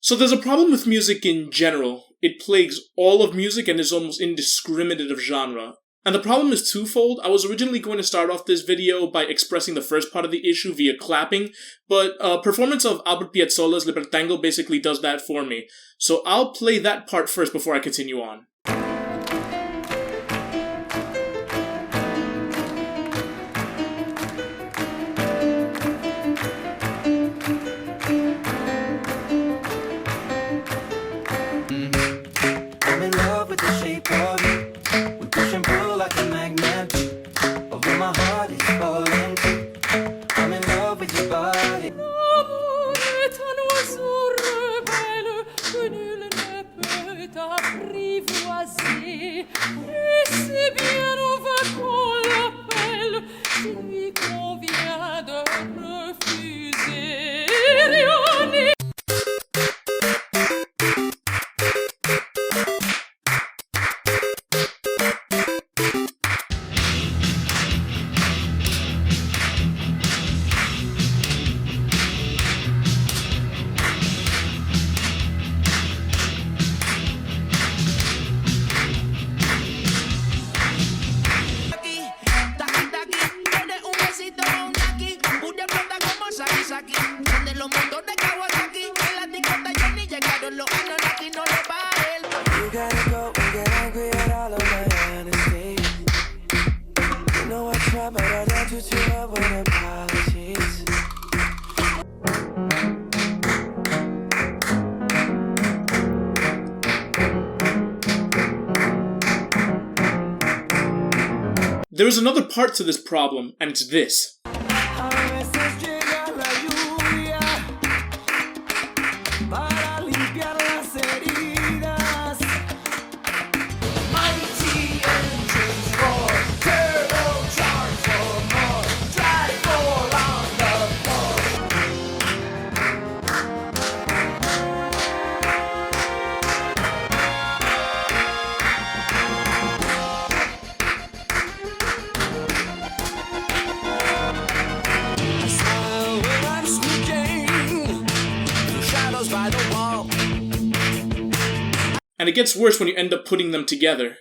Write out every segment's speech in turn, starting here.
So there's a problem with music in general. It plagues all of music and is almost indiscriminate of genre. And the problem is twofold. I was originally going to start off this video by expressing the first part of the issue via clapping, but a performance of Albert Piazzolla's Libertango basically does that for me. So I'll play that part first before I continue on. There is another part to this problem, and it's this. And it gets worse when you end up putting them together.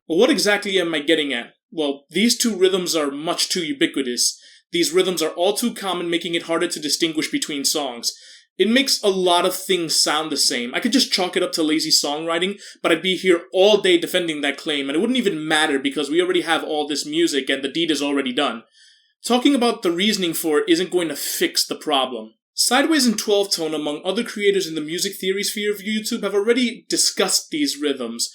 What exactly am I getting at? Well, these two rhythms are much too ubiquitous. These rhythms are all too common, making it harder to distinguish between songs. It makes a lot of things sound the same. I could just chalk it up to lazy songwriting, but I'd be here all day defending that claim, and it wouldn't even matter because we already have all this music and the deed is already done. Talking about the reasoning for it isn't going to fix the problem. Sideways and 12-Tone, among other creators in the music theory sphere of YouTube, have already discussed these rhythms.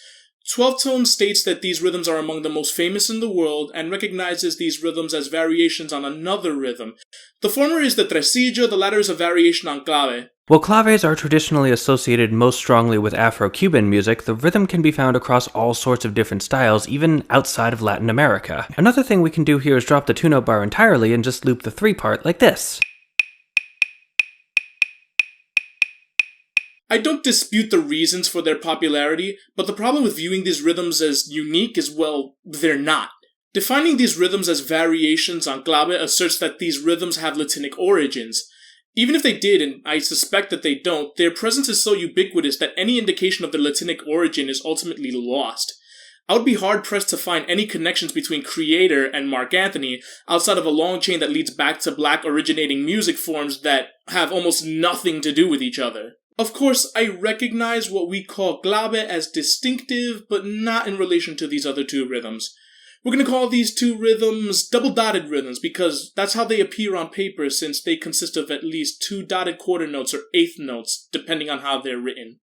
12-Tone states that these rhythms are among the most famous in the world and recognizes these rhythms as variations on another rhythm. The former is the Tresillo, the latter is a variation on Clave. While claves are traditionally associated most strongly with Afro-Cuban music, the rhythm can be found across all sorts of different styles, even outside of Latin America. Another thing we can do here is drop the 2-note bar entirely and just loop the 3-part like this. I don't dispute the reasons for their popularity, but the problem with viewing these rhythms as unique is, well, they're not. Defining these rhythms as variations on clave asserts that these rhythms have Latinic origins. Even if they did, and I suspect that they don't, their presence is so ubiquitous that any indication of their Latinic origin is ultimately lost. I would be hard-pressed to find any connections between Creator and Mark Anthony outside of a long chain that leads back to black originating music forms that have almost nothing to do with each other. Of course, I recognize what we call Clave as distinctive, but not in relation to these other two rhythms. We're going to call these two rhythms double-dotted rhythms because that's how they appear on paper, since they consist of at least two dotted quarter notes or eighth notes, depending on how they're written.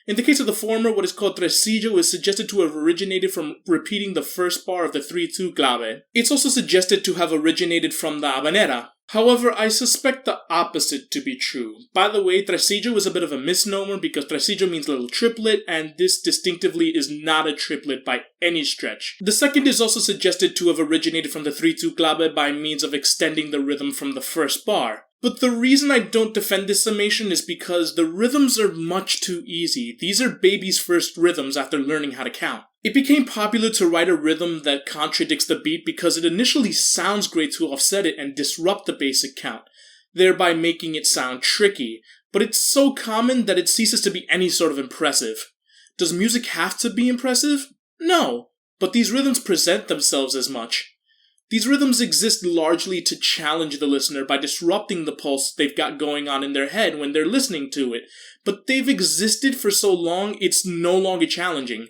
In the case of the former, what is called Tresillo is suggested to have originated from repeating the first bar of the 3-2 Clave. It's also suggested to have originated from the habanera. However, I suspect the opposite to be true. By the way, Tresillo is a bit of a misnomer because Tresillo means little triplet, and this distinctively is not a triplet by any stretch. The second is also suggested to have originated from the 3-2 Clave by means of extending the rhythm from the first bar. But the reason I don't defend this summation is because the rhythms are much too easy. These are baby's first rhythms after learning how to count. It became popular to write a rhythm that contradicts the beat because it initially sounds great to offset it and disrupt the basic count, thereby making it sound tricky. But it's so common that it ceases to be any sort of impressive. Does music have to be impressive? No, but these rhythms present themselves as much. These rhythms exist largely to challenge the listener by disrupting the pulse they've got going on in their head when they're listening to it, but they've existed for so long it's no longer challenging.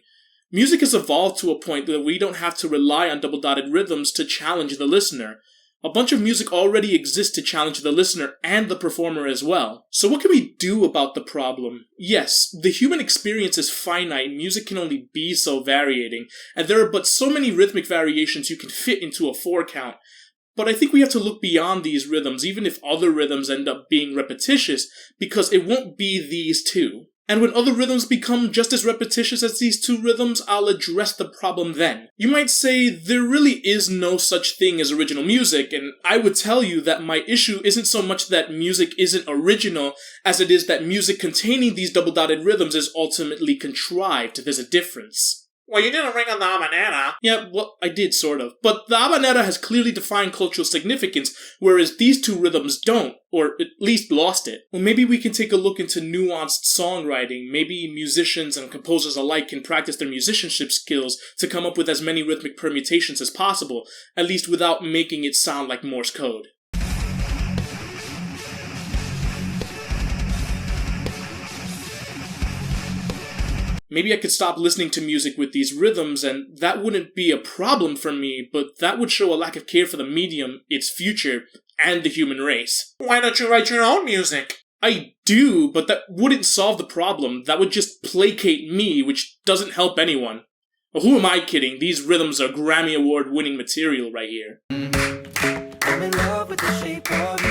Music has evolved to a point that we don't have to rely on double-dotted rhythms to challenge the listener. A bunch of music already exists to challenge the listener and the performer as well. So what can we do about the problem? Yes, the human experience is finite, music can only be so varying, and there are but so many rhythmic variations you can fit into a 4-count. But I think we have to look beyond these rhythms, even if other rhythms end up being repetitious, because it won't be these two. And when other rhythms become just as repetitious as these two rhythms, I'll address the problem then. You might say, there really is no such thing as original music, and I would tell you that my issue isn't so much that music isn't original, as it is that music containing these double-dotted rhythms is ultimately contrived. There's a difference. Well, you didn't ring on the habanera. Yeah, well, I did, sort of. But the habanera has clearly defined cultural significance, whereas these two rhythms don't, or at least lost it. Well, maybe we can take a look into nuanced songwriting. Maybe musicians and composers alike can practice their musicianship skills to come up with as many rhythmic permutations as possible, at least without making it sound like Morse code. Maybe I could stop listening to music with these rhythms, and that wouldn't be a problem for me, but that would show a lack of care for the medium, its future, and the human race. Why don't you write your own music? I do, but that wouldn't solve the problem. That would just placate me, which doesn't help anyone. Well, who am I kidding? These rhythms are Grammy Award winning material right here. I'm in love with the shape of